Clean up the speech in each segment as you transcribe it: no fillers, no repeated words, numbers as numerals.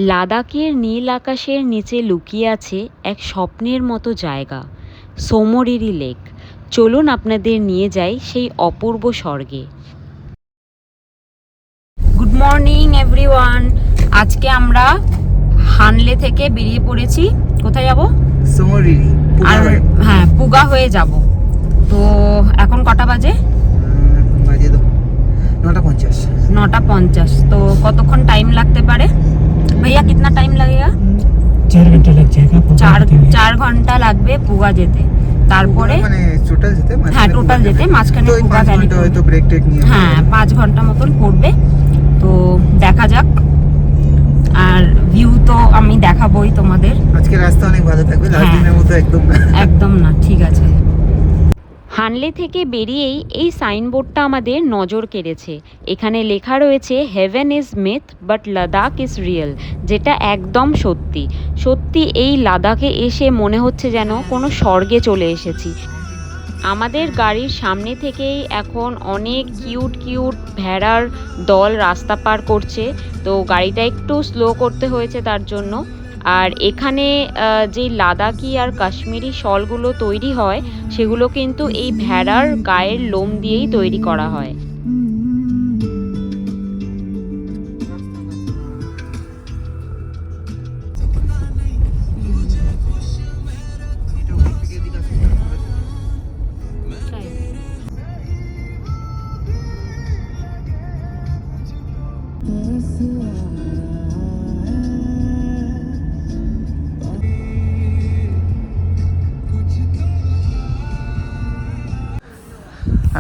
লাদাখের নীল আকাশের নিচে লুকিয়ে আছে এক স্বপ্নের মতো জায়গা, সোমরিরি লেক। চলুন আপনাদের নিয়ে যাই সেই অপূর্ব স্বর্গে। Good morning everyone. আজকে আমরা হানলে থেকে বেরিয়ে পড়েছি। কোথায় যাব? সোমরিরি। আর হ্যাঁ, পুগা হয়ে যাব। তো এখন কটা বাজে? বাজে 9:50। 9:50। তো কতক্ষণ টাইম লাগতে পারে ভাইয়া? কিতনা টাইম লাগেগা? 4 घंटा लग जाएगा। 4 ঘন্টা লাগবে পুগা যেতে। তারপরে মানে টোটাল যেতে, হ্যাঁ টোটাল যেতে মাঝখানে পুগা ভ্যালি হয়তো ব্রেক টেক নিয়ে হ্যাঁ 5 ঘন্টা মতন পড়বে। তো দেখা যাক। আর ভিউ তো আমি দেখাবোই তোমাদের। আজকে রাস্তা অনেক ভালো থাকবে, লাস্ট দিনের মতো একদম না। একদম না, ঠিক আছে। হানলে থেকে বেরিয়েই এই সাইনবোর্ডটা আমাদের নজর কেড়েছে। এখানে লেখা রয়েছে haven is myth but Ladakh is real, যেটা একদম সত্যি। সত্যি এই লাদাখে এসে মনে হচ্ছে যেন কোনো স্বর্গে চলে এসেছি। আমাদের গাড়ির সামনে থেকেই এখন অনেক কিউট কিউট ভেড়ার দল রাস্তা পার করছে। তো গাড়িটা একটু স্লো করতে হয়েছে তার জন্য। আর এখানে যে লাদাখি আর কাশ্মীরি শলগুলো তৈরি হয় সেগুলো কিন্তু এই ভেড়ার গায়ের লোম দিয়েই তৈরি করা হয়।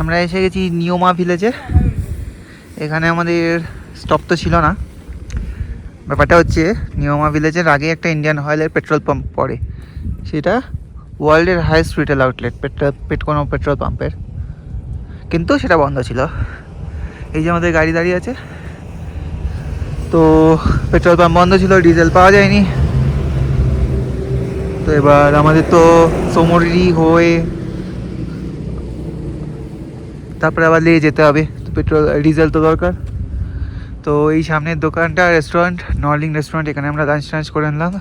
আমরা এসে গেছি নিয়মা ভিলেজে। এখানে আমাদের স্টপ তো ছিল না। ব্যাপারটা হচ্ছে নিয়মা ভিলেজের আগে একটা ইন্ডিয়ান অয়েলের পেট্রোল পাম্প পড়ে। সেটা ওয়ার্ল্ডের হাইয়েস্ট রিটেল আউটলেট কোনো পেট্রোল পাম্পের, কিন্তু সেটা বন্ধ ছিল। এই যে আমাদের গাড়ি দাঁড়িয়ে আছে, তো পেট্রোল পাম্প বন্ধ ছিল, ডিজেল পাওয়া যায়নি। তো এবার আমাদের তো সোমরিরি হয়ে তারপরে আবার নিয়ে যেতে হবে, তো পেট্রোল ডিজেল তো দরকার। তো এই সামনের দোকানটা রেস্টুরেন্ট, নর্লিং রেস্টুরেন্ট, এখানে আমরা লাঞ্চ করে নিলাম।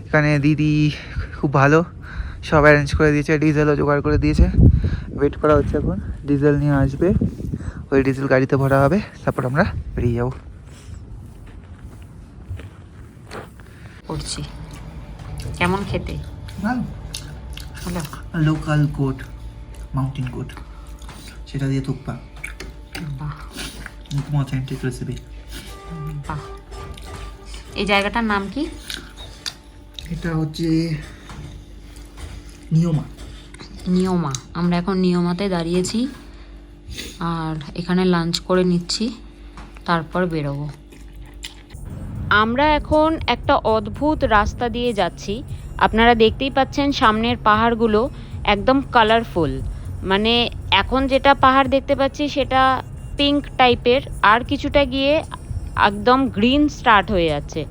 এখানে দিদি খুব ভালো, সব অ্যারেঞ্জ করে দিয়েছে, ডিজেলও জোগাড় করে দিয়েছে। ওয়েট করা হচ্ছে, এখন ডিজেল নিয়ে আসবে, ওই ডিজেল গাড়িতে ভরা হবে, তারপর আমরা বেরিয়ে যাবো। করছি কেমন খেতে? Hello, local goat, mountain goat, সেটা দিয়ে থুপ্পা, বাহ একদম অথেন্টিক রেসিপি। বাহ। এই জায়গাটার নাম কি? এটা হচ্ছে নিয়মা। নিয়মা। আমরা এখন নিয়মাতে দাঁড়িয়েছি আর এখানে লাঞ্চ করে নিচ্ছি, তারপর বেরোবো। আমরা এখন একটা অদ্ভুত রাস্তা দিয়ে যাচ্ছি। আপনারা দেখতেই পাচ্ছেন সামনের পাহাড়গুলো একদম কালারফুল। মানে এখন যেটা পাহাড় দেখতে পাচ্ছি সেটা পিঙ্ক টাইপের, আর কিছুটা গিয়ে একদম গ্রিন স্টার্ট হয়ে যাচ্ছে।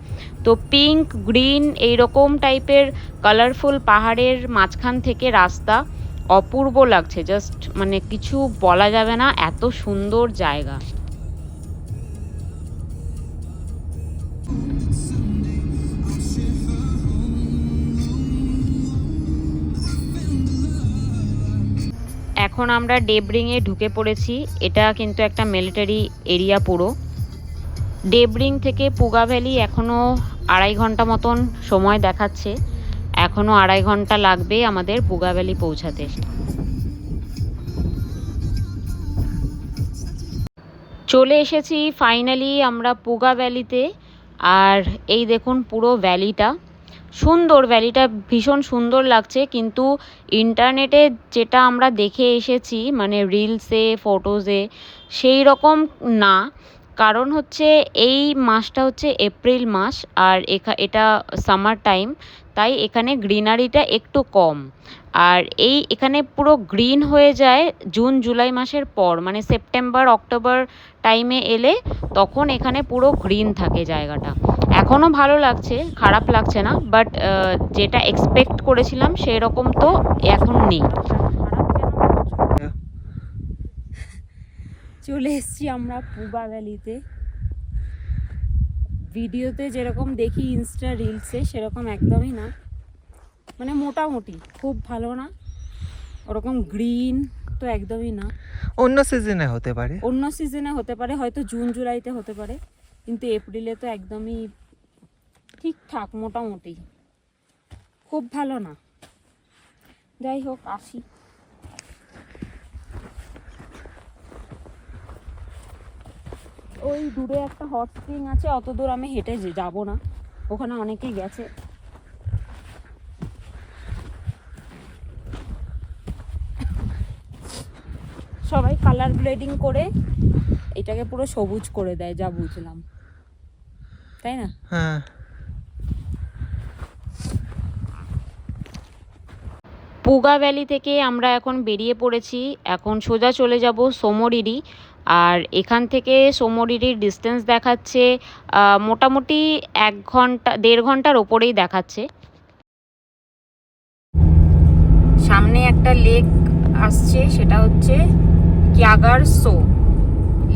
তো পিঙ্ক গ্রিন এইরকম টাইপের কালারফুল পাহাড়ের মাঝখান থেকে রাস্তা অপূর্ব লাগছে। জাস্ট মানে কিছু বলা যাবে না, এত সুন্দর জায়গা। এখন আমরা ডেবরিংয়ে ঢুকে পড়েছি। এটা কিন্তু একটা মিলিটারি এরিয়া পুরো। ডেবরিং থেকে পুগা ভ্যালি এখনও 2.5 ঘন্টা মতন সময় দেখাচ্ছে। এখনও 2.5 ঘন্টা লাগবে আমাদের পুগা ভ্যালি পৌঁছাতে। চলে এসেছি ফাইনালি আমরা পুগা ভ্যালিতে। আর এই দেখুন পুরো ভ্যালিটা সুন্দর, ভ্যালিটা ভীষণ সুন্দর লাগছে। কিন্তু ইন্টারনেটে যেটা আমরা দেখে এসেছি মানে রিলসে ফটোজে সেই রকম না। কারণ হচ্ছে এই মাসটা হচ্ছে এপ্রিল মাস আর এটা সামার টাইম, তাই এখানে গ্রিনারিটা একটু কম। আর এখানে পুরো গ্রিন হয়ে যায় জুন জুলাই মাসের পর, মানে সেপ্টেম্বর অক্টোবর টাইমে এলে তখন এখানে পুরো গ্রিন থাকে জায়গাটা। এখনও ভালো লাগছে, খারাপ লাগছে না, বাট যেটা এক্সপেক্ট করেছিলাম সেই রকম তো এখন নেই। চলে এসেছি আমরা পুগা ভ্যালিতে। ভিডিওতে যেরকম দেখি ইনস্টা রিলসে সেরকম একদমই না, মানে মোটামুটি, খুব ভালো না, ওরকম গ্রিন তো একদমই না। অন্য সিজনে হতে পারে, অন্য সিজনে হতে পারে, হয়তো জুন জুলাইতে হতে পারে, কিন্তু এপ্রিলে তো একদমই ঠিকঠাক মোটামুটি, খুব ভালো না। যাই হোক, আসি। ওই দূরে একটা হট স্প্রিং আছে, অত দূর আমি হেঁটে যাব না, ওখানে অনেকেই গেছে। সবাই কালার ব্লেডিং করে এটাকে পুরো সবুজ করে দেয়, যা বুঝলাম, তাই না? হ্যাঁ। পুগা ভ্যালি থেকে আমরা এখন বেরিয়ে পড়েছি, এখন সোজা চলে যাব সোমরিরি। আর এখান থেকে সোমরিরির ডিস্টেন্স দেখাচ্ছে মোটামুটি 1-1.5 ঘন্টার ওপরেই দেখাচ্ছে। সামনে একটা লেক আসছে, সেটা হচ্ছে ক্যাগার সো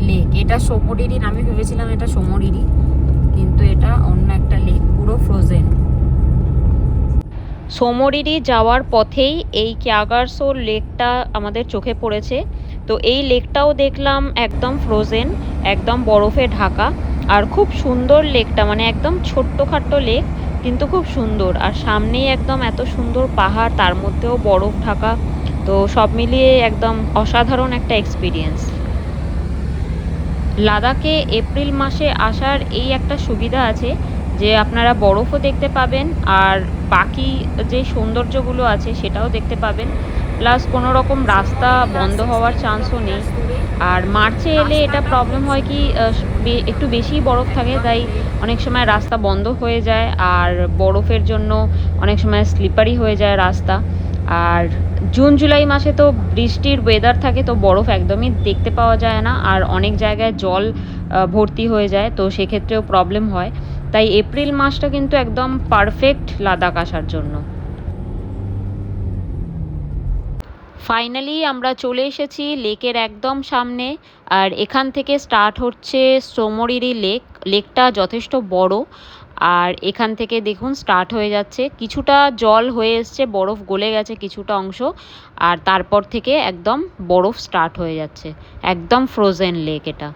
লেক। এটা সোমরিরি, আমি ভেবেছিলাম এটা সোমরিরি, কিন্তু এটা অন্য একটা লেক, পুরো ফ্রোজেন। সোমরিরি যাওয়ার পথেই এই ক্যাগারসো লেকটা আমাদের চোখে পড়েছে। তো এই লেকটাও দেখলাম একদম ফ্রোজেন, একদম বরফে ঢাকা, আর খুব সুন্দর লেকটা, মানে একদম ছোট্টখাট্টো লেক কিন্তু খুব সুন্দর। আর সামনেই একদম এত সুন্দর পাহাড়, তার মধ্যেও বরফ ঢাকা, তো সব মিলিয়ে একদম অসাধারণ একটা এক্সপিরিয়েন্স। লাদাখে এপ্রিল মাসে আসার এই একটা সুবিধা আছে যে আপনারা বরফও দেখতে পাবেন, আর বাকি যে সৌন্দর্যগুলো আছে সেটাও দেখতে পাবেন, প্লাস কোনো রকম রাস্তা বন্ধ হওয়ার চান্সও নেই। আর মার্চে এলে এটা প্রবলেম হয় কি, একটু বেশি বরফ থাকে, তাই অনেক সময় রাস্তা বন্ধ হয়ে যায়, আর বরফের জন্য অনেক সময় স্লিপারি হয়ে যায় রাস্তা। আর জুন জুলাই মাসে তো বৃষ্টির ওয়েদার থাকে, তো বরফ একদমই দেখতে পাওয়া যায় না, আর অনেক জায়গায় জল ভর্তি হয়ে যায়, তো সেক্ষেত্রেও প্রবলেম হয়। তাই এপ্রিল মাসটা কিন্তু একদম পারফেক্ট লাদাখ আসার জন্য। ফাইনালি আমরা চলে এসেছি লেকের একদম সামনে, আর এখান থেকে স্টার্ট হচ্ছে সোমরিরি লেক। লেকটা যথেষ্ট বড়, আর এখান থেকে দেখুন স্টার্ট হয়ে যাচ্ছে, কিছুটা জল হয়ে এসছে, বরফ গলে গেছে কিছুটা অংশ, আর তারপর থেকে একদম বরফ স্টার্ট হয়ে যাচ্ছে, একদম ফ্রোজেন লেক এটা।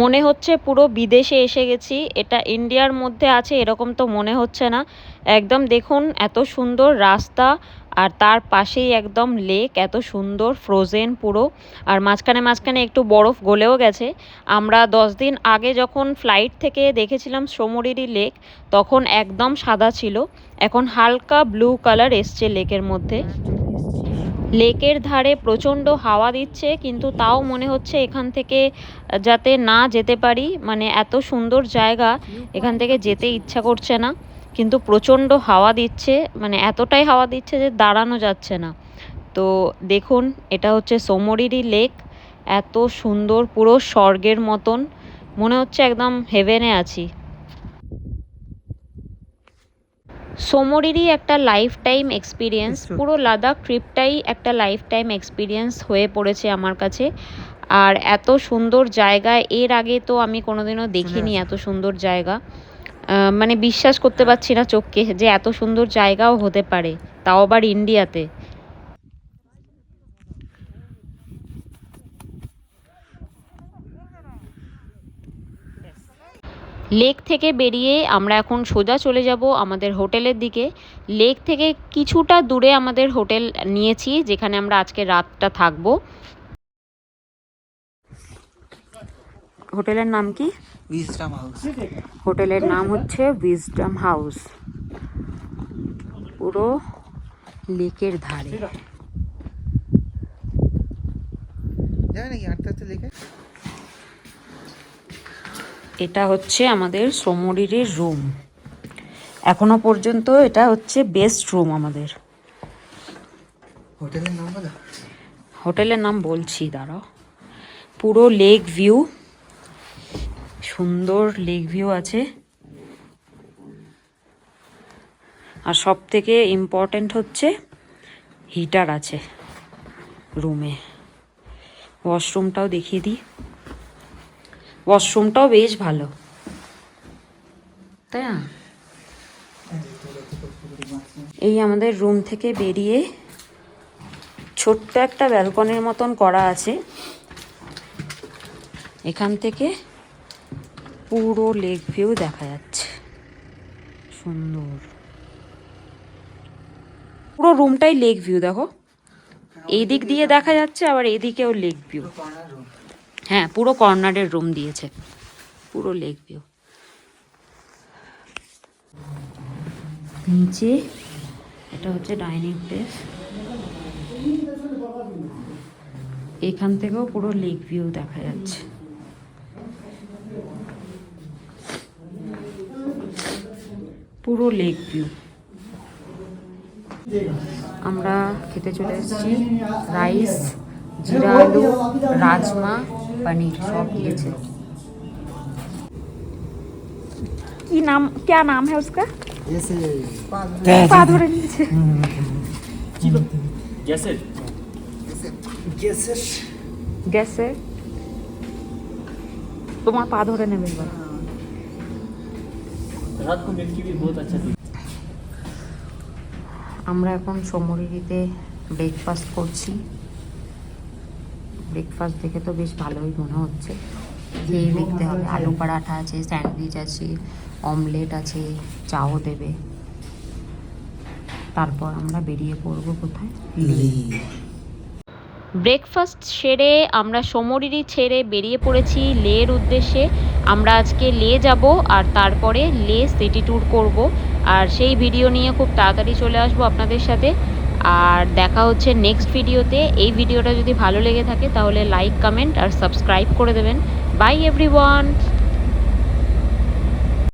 মনে হচ্ছে পুরো বিদেশে এসে গেছি, এটা ইন্ডিয়ার মধ্যে আছে এরকম তো মনে হচ্ছে না। একদম দেখুন এত সুন্দর রাস্তা, আর তার পাশেই একদম লেক, এত সুন্দর ফ্রোজেন পুরো, আর মাঝখানে মাঝখানে একটু বরফ গলেও গেছে। আমরা 10 দিন আগে যখন ফ্লাইট থেকে দেখেছিলাম সোমরিরি লেক, তখন একদম সাদা ছিল, এখন হালকা ব্লু কালার এসছে লেকের মধ্যে। লেকের ধারে প্রচণ্ড হাওয়া দিচ্ছে, কিন্তু তাও মনে হচ্ছে এখান থেকে যাতে না যেতে পারি, মানে এত সুন্দর জায়গা, এখান থেকে যেতে ইচ্ছা করছে না, কিন্তু প্রচণ্ড হাওয়া দিচ্ছে, মানে এতটাই হাওয়া দিচ্ছে যে দাঁড়ানো যাচ্ছে না। তো দেখুন এটা হচ্ছে সোমরিরি লেক, এত সুন্দর, পুরো স্বর্গের মতন, মনে হচ্ছে একদম হেভেনে আছি। সোমরিরি একটা লাইফ টাইম এক্সপিরিয়েন্স, পুরো লাদাখ ট্রিপটাই একটা লাইফ টাইম এক্সপিরিয়েন্স হয়ে পড়েছে আমার কাছে। আর এত সুন্দর জায়গা এর আগে তো আমি কোনোদিনও দেখিনি, এত সুন্দর জায়গা, মানে বিশ্বাস করতে পারছি না চোখকে যে এত সুন্দর জায়গাও হতে পারে, তাও আবার ইন্ডিয়াতে। লেক থেকে বেরিয়ে আমরা এখন সোজা চলে যাব আমাদের হোটেলের দিকে। লেক থেকে কিছুটা দূরে আমাদের হোটেল নিয়েছি, যেখানে আমরা আজকে রাতটা থাকবো। হোটেলের নাম কি? Wisdom house. হোটেলের নাম হচ্ছে উইজডম হাউস, পুরো লেকের ধারে। যাবে নাকি হাঁটতে হাঁটতে লেকে? এটা হচ্ছে আমাদের সোমরিরির রুম, এখনো পর্যন্ত এটা হচ্ছে বেস্ট রুম আমাদের। হোটেলের নাম বলো। হোটেলের নাম বলছি, দাঁড়াও। পুরো লেক ভিউ, সুন্দর লেক ভিউ আছে, আর সব থেকে ইম্পর্টেন্ট হচ্ছে হিটার আছে রুমে, ওয়াশরুমটাও দেখিয়ে দিই, ওয়াশরুমটাও বেশ ভালো, তাই না? এই আমাদের রুম থেকে বেরিয়ে ছোট্ট একটা ব্যালকনির মতন করা আছে, এখান থেকে পুরো লেক ভিউ দেখা যাচ্ছে, সুন্দর। পুরো রুমটাই লেক ভিউ, দেখো এই দিক দিয়ে দেখা যাচ্ছে, আবার এদিকেও লেক ভিউ। হ্যাঁ, পুরো কর্নারের রুম দিয়েছে, পুরো লেক ভিউ। নিচে এটা হচ্ছে ডাইনিং প্লেস, এখান থেকেও পুরো লেক ভিউ দেখা যাচ্ছে। পুরো লেক ভিউ। আমরা খেতে চলে এসেছি, রাইস, জিরা আলু, রাজমা, পনির সব দিয়েছে। কি নাম, क्या नाम है उसका? পা ধরে নিয়েছে। গ্যাসে তোমার পা ধরে নেবে এবার। আমরা এখন সমরিরিতে ব্রেকফাস্ট করছি। ব্রেকফাস্ট দেখে তো বেশ ভালোই মনে হচ্ছে, খেয়ে দেখতে হবে। আলু পরাঠা আছে, স্যান্ডউইচ আছে, অমলেট আছে, চাও দেবে। তারপর আমরা বেরিয়ে পড়বো কোথায়? ব্রেকফাস্ট সেরে আমরা সমরিরি ছেড়ে বেরিয়ে পড়েছি লের উদ্দেশ্যে। আমরা আজকে লে যাব আর তারপরে লে সিটি ট্যুর করব, আর সেই ভিডিও নিয়ে খুব তাড়াতাড়ি চলে আসবো আপনাদের সাথে। আর দেখা হচ্ছে নেক্সট ভিডিওতে। এই ভিডিওটা যদি ভালো লেগে থাকে তাহলে লাইক, কমেন্ট আর সাবস্ক্রাইব করে দেবেন। By everyone.